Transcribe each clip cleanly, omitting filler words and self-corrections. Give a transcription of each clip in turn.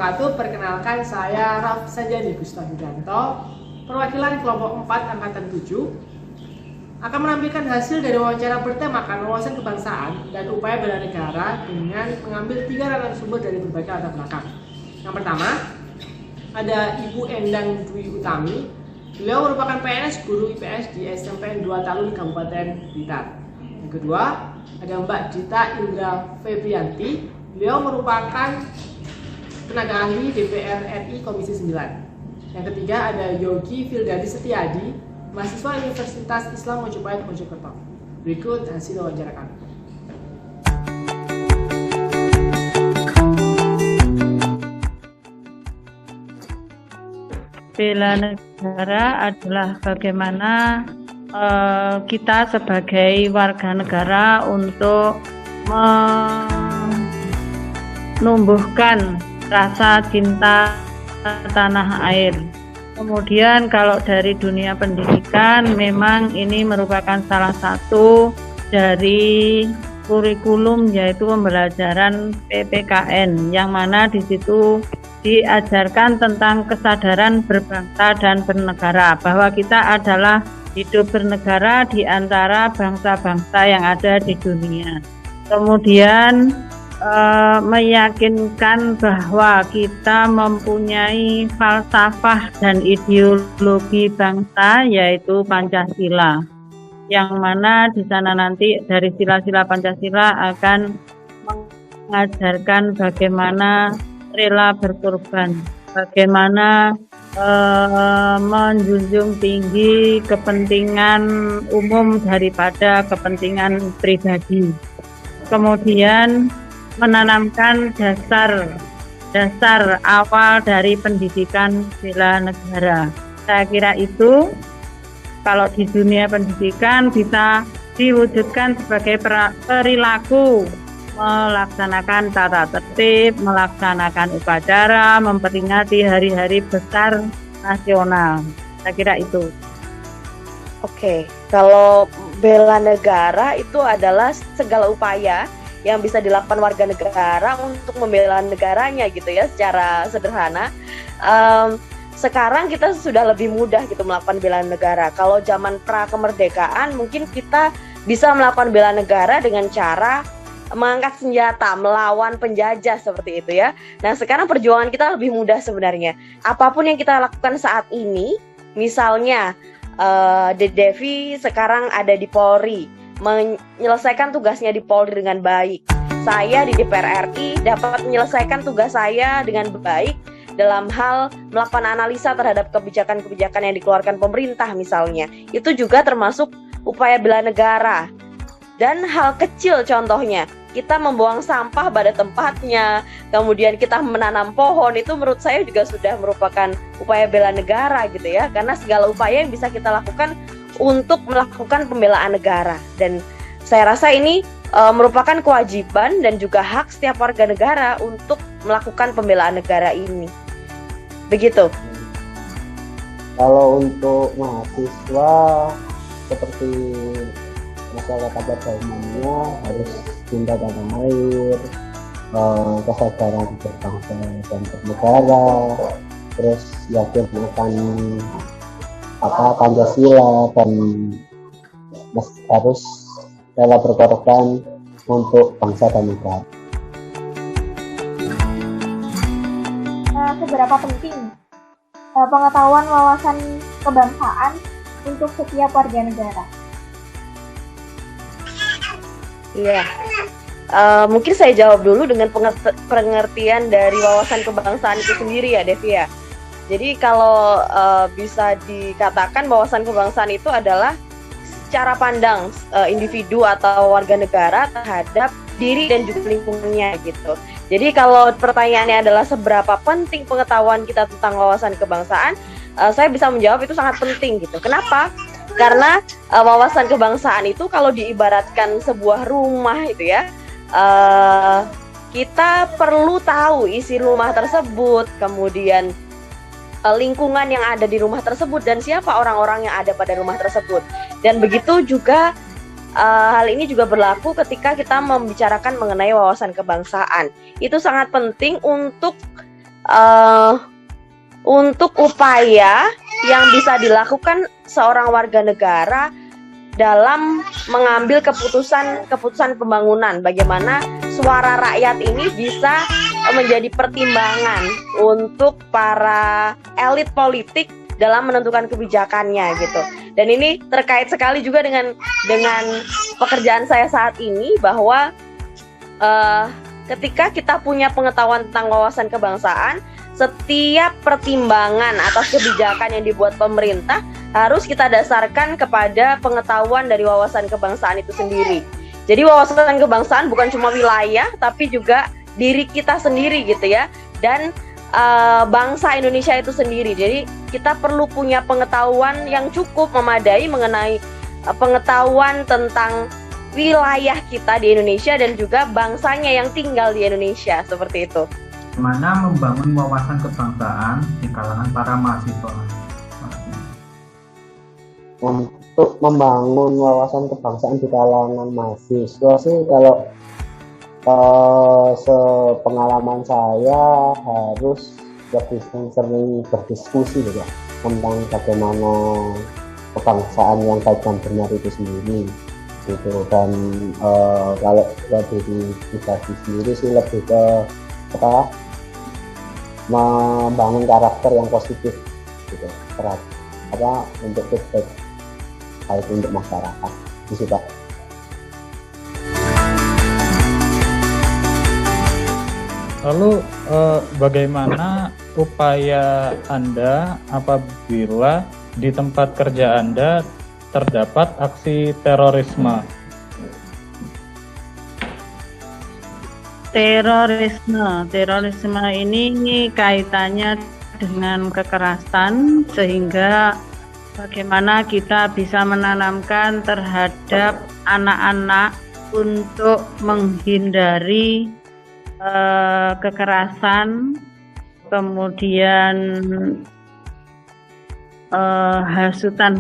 wabarakatuh. Perkenalkan, saya Raf Sajani Gustahudanto, perwakilan kelompok 4 angkatan 7, akan menampilkan hasil dari wawancara bertemakan wawasan kebangsaan dan upaya bela negara dengan mengambil 3 narasumber dari berbagai latar belakang. Yang pertama, ada Ibu Endang Dwi Utami. Beliau merupakan PNS guru IPS di SMPN 2 Talun Kabupaten Blitar. Yang kedua, ada Mbak Dita Indra Febrianti. Beliau merupakan tenaga ahli DPR RI Komisi 9. Yang ketiga, ada Yogi Fildadi Setiadi, mahasiswa Universitas Islam Mojopahit Mojokerto. Berikut hasil wawancara kami. Bela negara adalah bagaimana kita sebagai warga negara untuk menumbuhkan rasa cinta tanah air. Kemudian kalau dari dunia pendidikan, memang ini merupakan salah satu dari kurikulum, yaitu pembelajaran PPKN, yang mana di situ diajarkan tentang kesadaran berbangsa dan bernegara, bahwa kita adalah hidup bernegara di antara bangsa-bangsa yang ada di dunia. Kemudian meyakinkan bahwa kita mempunyai falsafah dan ideologi bangsa, yaitu Pancasila, yang mana di sana nanti dari sila-sila Pancasila akan mengajarkan bagaimana rela berkorban, bagaimana menjunjung tinggi kepentingan umum daripada kepentingan pribadi. Kemudian menanamkan dasar awal dari pendidikan bela negara. Saya kira itu kalau di dunia pendidikan bisa diwujudkan sebagai perilaku, melaksanakan tata tertib, melaksanakan upacara, memperingati hari-hari besar nasional. Saya kira itu. Oke, kalau bela negara itu adalah segala upaya yang bisa dilakukan warga negara untuk membela negaranya gitu ya, secara sederhana. Sekarang kita sudah lebih mudah gitu melakukan bela negara. Kalau zaman pra kemerdekaan mungkin kita bisa melakukan bela negara dengan cara mengangkat senjata, melawan penjajah seperti itu ya. Nah sekarang perjuangan kita lebih mudah sebenarnya. Apapun yang kita lakukan saat ini, misalnya Devi sekarang ada di Polri, menyelesaikan tugasnya di Polri dengan baik. Saya di DPR RI dapat menyelesaikan tugas saya dengan baik dalam hal melakukan analisa terhadap kebijakan-kebijakan yang dikeluarkan pemerintah misalnya. Itu juga termasuk upaya bela negara. Dan hal kecil contohnya, kita membuang sampah pada tempatnya, kemudian kita menanam pohon, itu menurut saya juga sudah merupakan upaya bela negara gitu ya. Karena segala upaya yang bisa kita lakukan untuk melakukan pembelaan negara. Dan saya rasa ini merupakan kewajiban dan juga hak setiap warga negara untuk melakukan pembelaan negara ini. Begitu. Kalau untuk mahasiswa seperti masyarakat pada umumnya harus cinta tanah air, kesadaran berbangsa dan bernegara, terus yakin akan Pancasila, dan harus rela berkorban untuk bangsa dan negara. Seberapa penting pengetahuan wawasan kebangsaan untuk setiap warga negara? Iya, mungkin saya jawab dulu dengan pengertian dari wawasan kebangsaan itu sendiri ya, Devi ya. Jadi kalau bisa dikatakan wawasan kebangsaan itu adalah cara pandang individu atau warga negara terhadap diri dan juga lingkungannya gitu. Jadi kalau pertanyaannya adalah seberapa penting pengetahuan kita tentang wawasan kebangsaan, saya bisa menjawab itu sangat penting gitu. Kenapa? Karena wawasan kebangsaan itu kalau diibaratkan sebuah rumah itu ya, kita perlu tahu isi rumah tersebut, kemudian lingkungan yang ada di rumah tersebut dan siapa orang-orang yang ada pada rumah tersebut. Dan begitu juga hal ini juga berlaku ketika kita membicarakan mengenai wawasan kebangsaan. Itu sangat penting untuk eh, untuk upaya yang bisa dilakukan seorang warga negara dalam mengambil keputusan pembangunan, bagaimana suara rakyat ini bisa menjadi pertimbangan untuk para elit politik dalam menentukan kebijakannya gitu. Dan ini terkait sekali juga dengan pekerjaan saya saat ini, bahwa ketika kita punya pengetahuan tentang wawasan kebangsaan, setiap pertimbangan atas kebijakan yang dibuat pemerintah harus kita dasarkan kepada pengetahuan dari wawasan kebangsaan itu sendiri. Jadi wawasan kebangsaan bukan cuma wilayah, tapi juga diri kita sendiri gitu ya, dan bangsa Indonesia itu sendiri. Jadi kita perlu punya pengetahuan yang cukup memadai mengenai pengetahuan tentang wilayah kita di Indonesia dan juga bangsanya yang tinggal di Indonesia, seperti itu. Bagaimana membangun wawasan kebangsaan di kalangan para mahasiswa? Untuk membangun wawasan kebangsaan di kalangan mahasiswa sih, kalau sepengalaman saya harus lebih sering berdiskusi juga tentang bagaimana kebangsaan yang baik dan benar itu sendiri gitu. Dan kalau dari pribadi sendiri sih lebih ke membangun karakter yang positif gitu, untuk feedback baik untuk masyarakat itu Pak. Lalu bagaimana upaya Anda apabila di tempat kerja Anda terdapat aksi terorisme? Terorisme ini kaitannya dengan kekerasan, sehingga bagaimana kita bisa menanamkan terhadap anak-anak untuk menghindari kekerasan, kemudian hasutan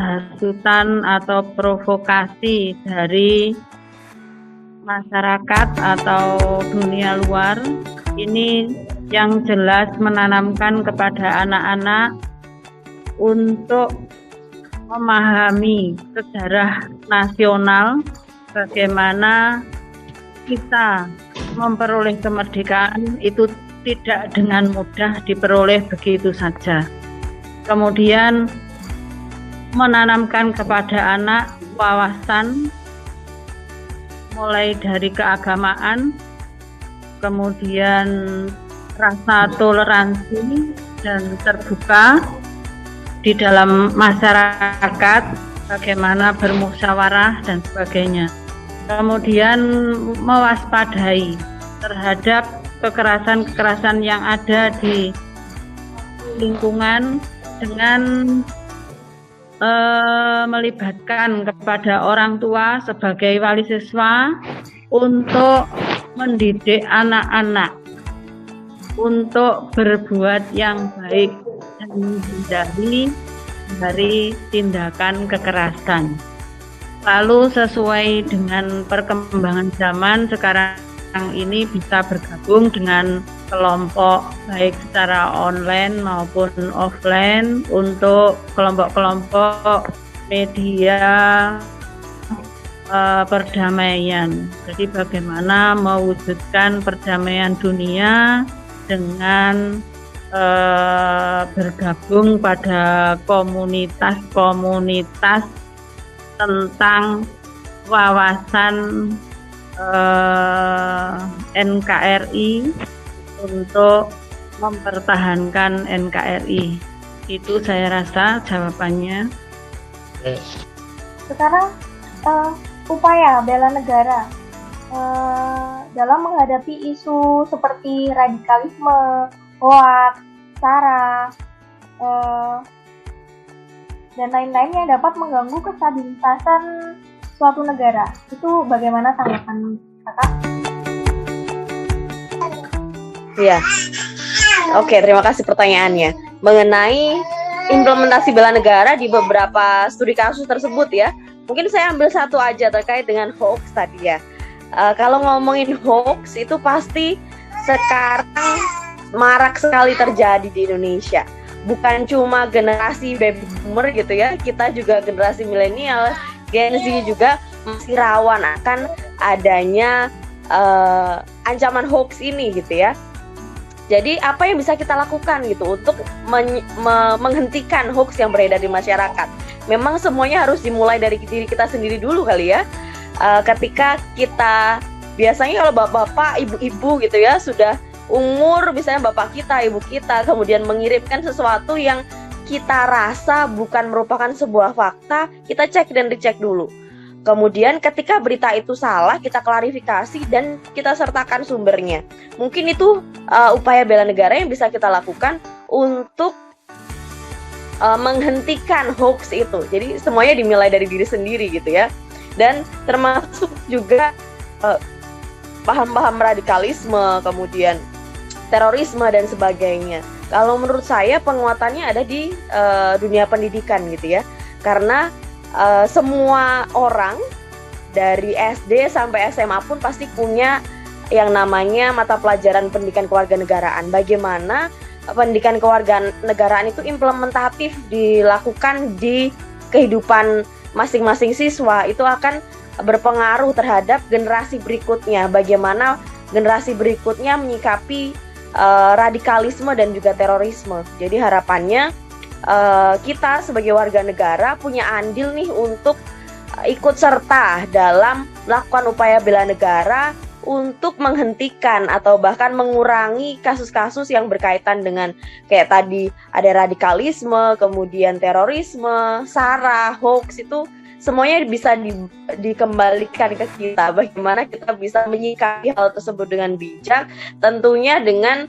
atau provokasi dari masyarakat atau dunia luar. Ini yang jelas menanamkan kepada anak-anak untuk memahami sejarah nasional, bagaimana kita memperoleh kemerdekaan itu tidak dengan mudah diperoleh begitu saja. Kemudian menanamkan kepada anak wawasan mulai dari keagamaan, kemudian rasa toleransi dan terbuka di dalam masyarakat, bagaimana bermusyawarah dan sebagainya. Kemudian mewaspadai terhadap kekerasan-kekerasan yang ada di lingkungan dengan melibatkan kepada orang tua sebagai wali siswa untuk mendidik anak-anak untuk berbuat yang baik dan menghindari dari tindakan kekerasan. Lalu sesuai dengan perkembangan zaman sekarang ini bisa bergabung dengan kelompok baik secara online maupun offline untuk kelompok-kelompok media perdamaian. Jadi bagaimana mewujudkan perdamaian dunia dengan bergabung pada komunitas-komunitas tentang wawasan NKRI untuk mempertahankan NKRI. Itu saya rasa jawabannya. Sekarang upaya bela negara dalam menghadapi isu seperti radikalisme, hoaks, SARA, dan lain-lain yang dapat mengganggu kestabilitasan suatu negara. Itu bagaimana tanggapan Kakak? Iya. Oke, terima kasih pertanyaannya. Mengenai implementasi bela negara di beberapa studi kasus tersebut ya. Mungkin saya ambil satu aja terkait dengan hoax tadi ya. Kalau ngomongin hoax itu pasti sekarang marak sekali terjadi di Indonesia. Bukan cuma generasi baby boomer gitu ya, kita juga generasi milenial, Gen Z juga masih rawan akan adanya ancaman hoax ini gitu ya. Jadi apa yang bisa kita lakukan gitu untuk menghentikan hoax yang beredar di masyarakat? Memang semuanya harus dimulai dari diri kita sendiri dulu kali ya. Ketika kita biasanya kalau bapak-bapak, ibu-ibu gitu ya sudah umur misalnya bapak kita, ibu kita kemudian mengirimkan sesuatu yang kita rasa bukan merupakan sebuah fakta, kita cek dan dicek dulu. Kemudian ketika berita itu salah, kita klarifikasi dan kita sertakan sumbernya. Mungkin itu upaya bela negara yang bisa kita lakukan untuk menghentikan hoax itu. Jadi semuanya dimulai dari diri sendiri gitu ya. Dan termasuk juga paham-paham radikalisme, kemudian terorisme dan sebagainya. Kalau menurut saya penguatannya ada di dunia pendidikan gitu ya. Karena semua orang dari SD sampai SMA pun pasti punya yang namanya mata pelajaran pendidikan kewarganegaraan. Bagaimana pendidikan kewarganegaraan itu implementatif dilakukan di kehidupan masing-masing siswa, itu akan berpengaruh terhadap generasi berikutnya. Bagaimana generasi berikutnya menyikapi radikalisme dan juga terorisme. Jadi harapannya kita sebagai warga negara punya andil nih untuk ikut serta dalam melakukan upaya bela negara untuk menghentikan atau bahkan mengurangi kasus-kasus yang berkaitan dengan kayak tadi ada radikalisme, kemudian terorisme, SARA, hoax, itu semuanya bisa dikembalikan ke kita. Bagaimana kita bisa menyikapi hal tersebut dengan bijak, tentunya dengan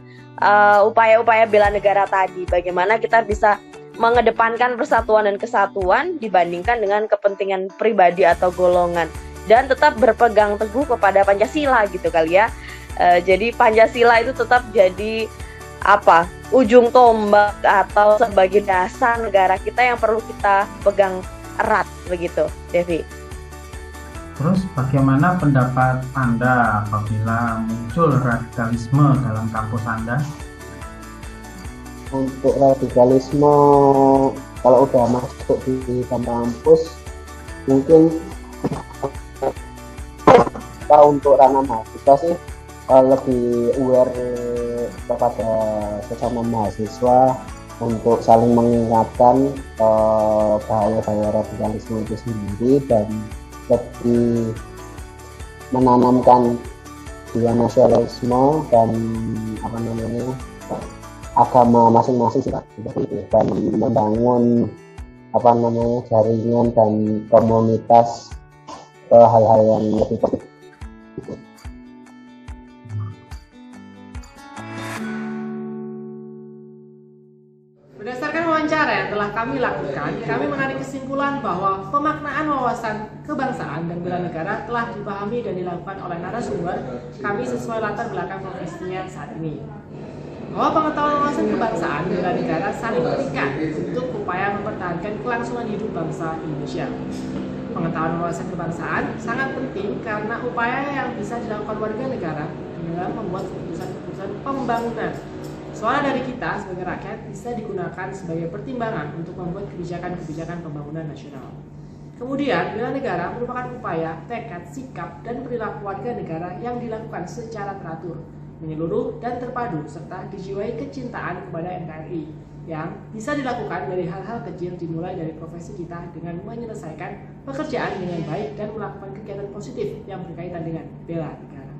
upaya-upaya bela negara tadi. Bagaimana kita bisa mengedepankan persatuan dan kesatuan dibandingkan dengan kepentingan pribadi atau golongan, dan tetap berpegang teguh kepada Pancasila gitu kali ya. Jadi Pancasila itu tetap jadi ujung tombak atau sebagai dasar negara kita yang perlu kita pegang erat begitu, Devi. Terus bagaimana pendapat Anda apabila muncul radikalisme dalam kampus Anda? Untuk radikalisme, kalau udah masuk di kampus, mungkin kita untuk ranah mahasiswa sih lebih aware kepada sesama mahasiswa untuk saling mengingatkan bahaya-bahaya radikalisme itu sendiri, dan lebih menanamkan jiwa nasionalisme dan agama masing-masing sih, dan membangun jaringan dan komunitas ke hal-hal yang lebih positif. Berdasarkan wawancara yang telah kami lakukan, kami menarik kesimpulan bahwa pemaknaan wawasan kebangsaan dan bela negara telah dipahami dan dilakukan oleh narasumber kami sesuai latar belakang profesinya saat ini. Bahwa pengetahuan wawasan kebangsaan dan bela negara saling terikat untuk upaya mempertahankan kelangsungan hidup bangsa Indonesia. Pengetahuan wawasan kebangsaan sangat penting karena upaya yang bisa dilakukan warga negara dalam membuat keputusan-keputusan pembangunan. Suara dari kita sebagai rakyat bisa digunakan sebagai pertimbangan untuk membuat kebijakan-kebijakan pembangunan nasional. Kemudian, bela negara merupakan upaya, tekad, sikap, dan perilaku warga negara yang dilakukan secara teratur, menyeluruh, dan terpadu, serta dijiwai kecintaan kepada NKRI, yang bisa dilakukan dari hal-hal kecil dimulai dari profesi kita dengan menyelesaikan pekerjaan dengan baik dan melakukan kegiatan positif yang berkaitan dengan bela negara.